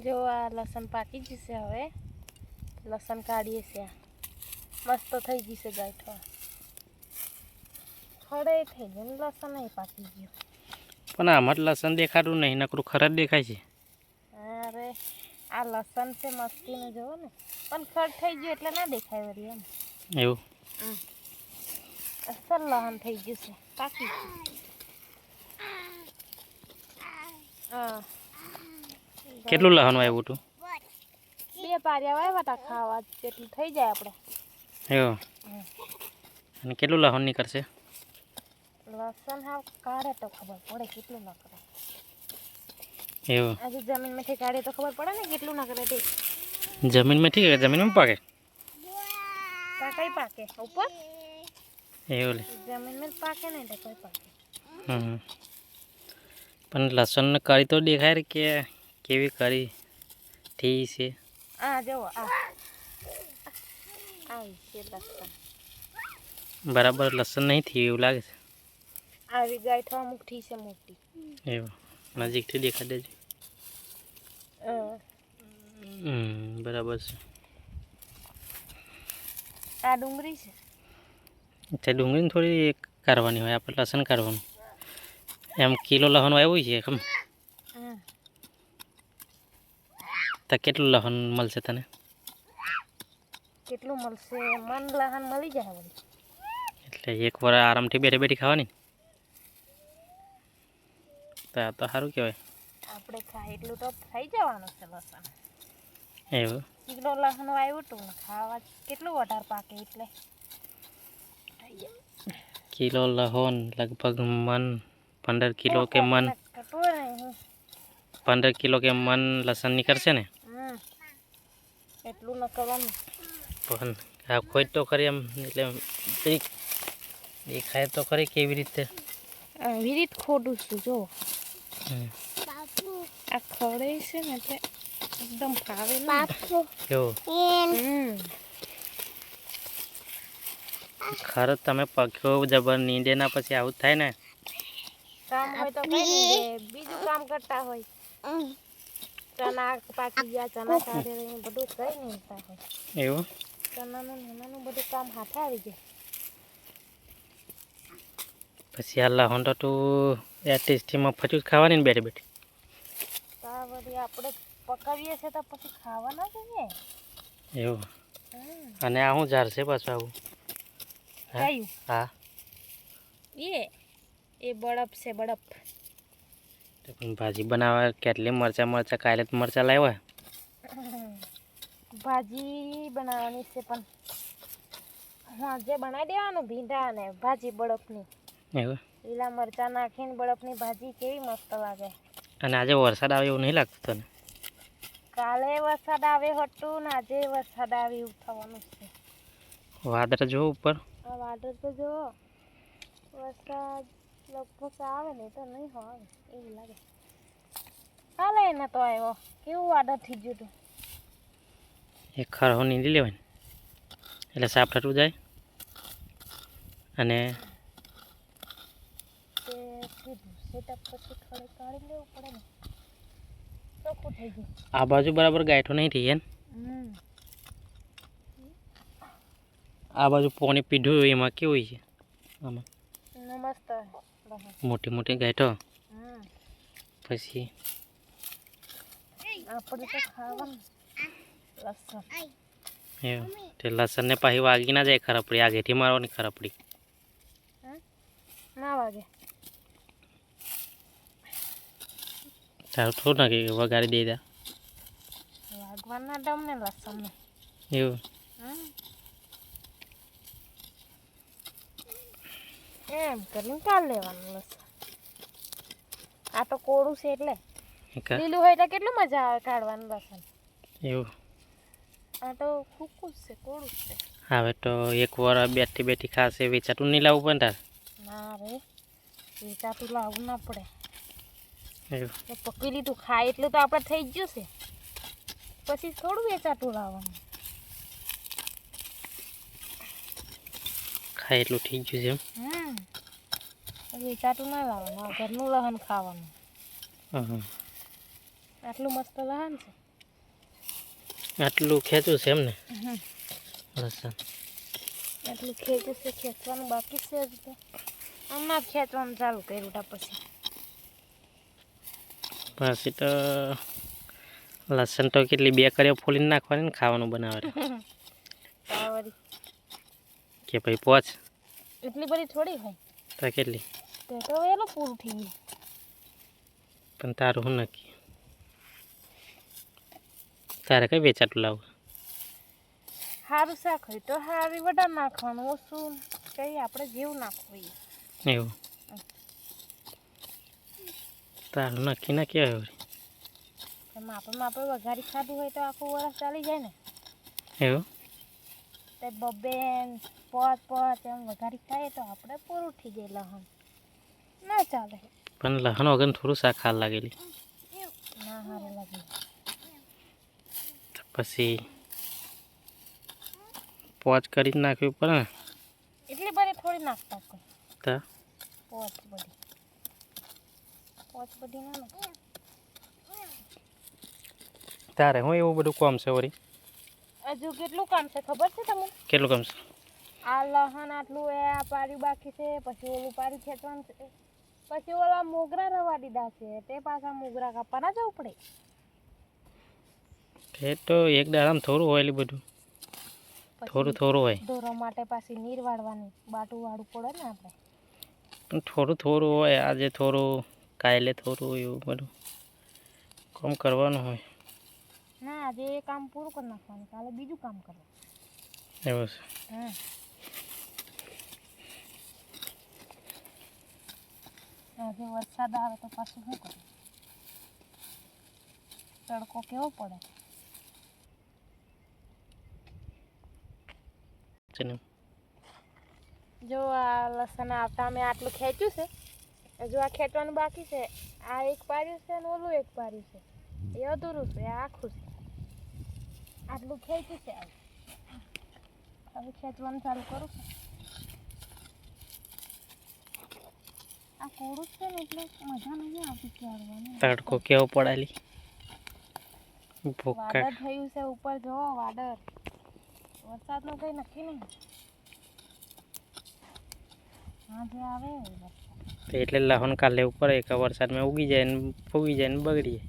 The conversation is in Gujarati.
જો આ લસણ પાકી જશે હવે લસણ કાઢીએ છે મસ્ત થઈ જશે ગાંઠો ખડે થઈ ગયું લસણ નહીં પાકી ગયું પણ આમાં લસણ દેખાતું નહીં નકરું ખરા જ દેખાય છે અરે આ લસણ છે મસ્તીનું જોવો ને પણ ખડ થઈ ગયું એટલે ના દેખાય વળી એમ એવું અસલ લહણ થઈ ગયું છે પાકી હા કેટલું લહણ આવ્યું હતું 2 પારિયા વાવ્યા હતા ખાવા જેટલું થઈ જાય આપણે એવું અને કેટલું લહણ નીકળશે લસણ હાવ કાઢે તો ખબર પડે કેટલું ના કરે એવું આજે જમીનમાંથી કાઢે તો ખબર પડે ને કેટલું ના કરે તે જમીનમાં ઠીક છે જમીનમાં પાકે કઈ પાકે ઉપર એવું લે જમીનમાં પાકે ને એટલે કોઈ પાકે પણ લસણ કરી તો દેખાય રે કે કેવી કરી થઈ છે આ જુઓ આ છે લસણ બરાબર લસણ નહીં થયું એવું લાગે છે આવી ગાંઠવા મુઠ્ઠી છે મોટી એવું નજીકથી દેખાઈ દેજો બરાબર છે આ ડુંગળી છે તે ડુંગળીને થોડી કાઢવાની હોય આપણે લસણ કાઢવાનું એમ કિલો લસણ આવ્યું છે ખમ તો કેટલું લસણ મળશે તને કેટલું મળશે મન લહણ મળી જાય વળી એટલે એક વાર આરામથી બેઠી બેઠી ખાવાની તો આ તો સારું કહેવાય આપણે ખાય એટલું તો થઈ જવાનું છે લસણ એવું કિલો લસણ આવ્યું હતું ને ખાવા કેટલું વધારે પાકે એટલે કિલો લસણ લગભગ મન 15 કિલો કે મન 15 કિલો કે મન લસણ નીકળશે ને એટલું ન કરવાનું પણ આ ખોટ તો ખરી એમ એટલે દેખાય તો ખરી કેવી રીતે આવી રીત ખોટું છું જો આ ખડે છે ને એટલે એકદમ ફાવે એવું ખર તમે પખ્યો જબર નીંદે ના પછી આવું થાય ને કામ હોય તો કઈ નહીં બીજું કામ કરતા હોય ચણા પાકી ગયા ચણા કાઢે બધું કઈ નહીં હોય એવું ચણાનું નાનાનું બધું કામ હાથે આવી જાય પછી આ લહણ તો તું એ ટેસ્ટીમાં ફચું ખાવાની ને બેઠી બેઠી તા વળી આપણે પકાવીએ છે તો પછી ખાવાના જોઈએ એવું અને આ શું ઝાડ છે પાછું આવું કયું હા એ બળપ છે બળપ તો પણ ભાજી બનાવવા કેટલી મરચાં કાલે તો મરચાં લાવ્યા ભાજી બનાવવાની છે પણ હા જે બનાવી દેવાનું ભીંડા ને ભાજી બળપની એવું લીલા મરચાં નાખીને બળપની ભાજી કેવી મસ્ત લાગે અને આજે વરસાદ આવે એવું નહીં લાગતું તને કાલે વરસાદ આવે હતું ને આજે વરસાદ આવે એવું થવાનું છે વાદળ જો ઉપર આ વાદળ તો જો વરસાદ લગભગ આવે ને તો નહીં હોય એવું લાગે કાલે એને તો આવ્યો કેવું વાદળ થઈ ગયું હતું એક ખરહો નીંદી લેવાય ને એટલે સાફ થતું જાય અને તે સીધું સેટઅપ પછી ખડે કાઢી લેવું પડે ને ચોખ્ખું થઈ ગયું આ બાજુ બરાબર ગાંઠો નહીં થઈ ને આ બાજુ પોણી પીધું એમાં કેવું છે આમાં મસ્ત મોટી મોટી ગાંઠો પછી આપણે તો ખાવાનું લસણ એવું તે લસણને પાછી વાગી ના જાય ખરાપડી આ ઘેથી મારવાની ખરાપડી ના વાગે તારું થોડું નાખી વગાડી દઈ દા વાગવાના દમ ને લસણ ને એવું એમ કરીને કાઢ લેવાનું લસણ આ તો કોળું છે એટલે લીલું હોય તો કેટલું મજા આવે કાઢવાનું લસણ એવું આ તો ફૂકું છે કોળું છે હવે તો એક વાર બેઠી બેઠી ખાશે વેચાતું નહીં લાવવું પણ તાર ના રે વેચાતું લાવવું ના પડે એવું પકવી લીધું ખાય એટલું તો આપણે થઈ જ ગયું છે પછી થોડું વેચાતું લાવવાનું ખાય એટલું થઈ ગયું છે એમ વેચાતું ના લાવવાનું ઘરનું લહણ ખાવાનું આટલું મસ્ત લહણ છે આટલું ખેંચું છે એમ ને લસણ એટલું ખેંચું છે, ખેંચવાનું બાકી છે હજી તો. હમણાં જ ખેંચવાનું ચાલુ કર્યું તા પછી. પછી તો લસણ તો કેટલી 2 કરીઓ ફોલીને નાખવાની ને ખાવાનું બનાવે તાવરી કે ભાઈ પોચ એટલી બધી થોડી હોય તો કેટલી તો વેલું પૂરું થઈ ગયું. પણ તારું શું નક્કી? તારે કઈ વેચાતું લાવું? સારું શાક હોય તો સારી વધારે નાખવાનું, ઓછું કઈ આપણે જેવું નાખવું હોય એવું તારું નક્કી ના કહેવાય વળી. માપે વઘારી ખાધું હોય તો આખું વરસ ચાલી જાય ને. એવું તે બબેન પોચ એમ વઘારી ખાઈએ તો આપણે પૂરું થઈ જાય. લહણ ના ચાલે, પણ લહણ વગર થોડું શાક ખાર લાગેલી ના સારું લાગે. તો પછી પોચ કરી જ નાખવી પડે ને. એટલી બધી થોડી નાખતા કોઈ તો પોચ બધી ના નાખે. તારે હું એવું બધું કામ છે વળી? હજુ કેટલું કામ છે ખબર છે તમને? કેટલું કામ છે? આ લહણ આટલું એ આ પાર્યું બાકી છે, પછી ઓલું પાર્યું ખેંચવાનું છે, પછી ઓલા મોગરા રવા દીધા છે, તે પાછા મોગરા કાપવાના જવું પડે. એ તો એક દાડામાં થોડું હોય એટલું બધું, થોડું હોય. ઢોરો માટે પાછી નીર વાળવાની, બાટું વાળવું પડે ને આપણે. પણ થોડું હોય, આજે થોડું કાલે થોડું એવું બધું કામ કરવાનું હોય. ના આજે એ કામ પૂરું કરી નાખવાનું, કાલે બીજું કામ કરવાનું. એવું છે. આજે વરસાદ આવે તો પાછું શું કરે? તડકો કેવો પડે. જો આ લસણ આવતા મેં આટલું ખેંચ્યું છે, હજુ આ ખેંચવાનું બાકી છે. આ એક પાર્યું છે ને ઓલું એક પાર્યું છે, એ અધૂરું છે, આ આખું છે. આટલું ખેંચ્યું છે, હવે ખેંચવાનું ચાલુ કરું છું. આ કોળું છે ને એટલે મજા નહીં આવતી ચાલવાની. તડકો કેવો પડાલી, વાદળ થયું છે ઉપર, જો વાદળ. વરસાદનું કંઈ નક્કી નહીં. હા જે આવે એટલે લહણ કાલે ઉપર એક વરસાદમાં ઉગી જાય ને ફૂગી જાય ને બગડી જાય.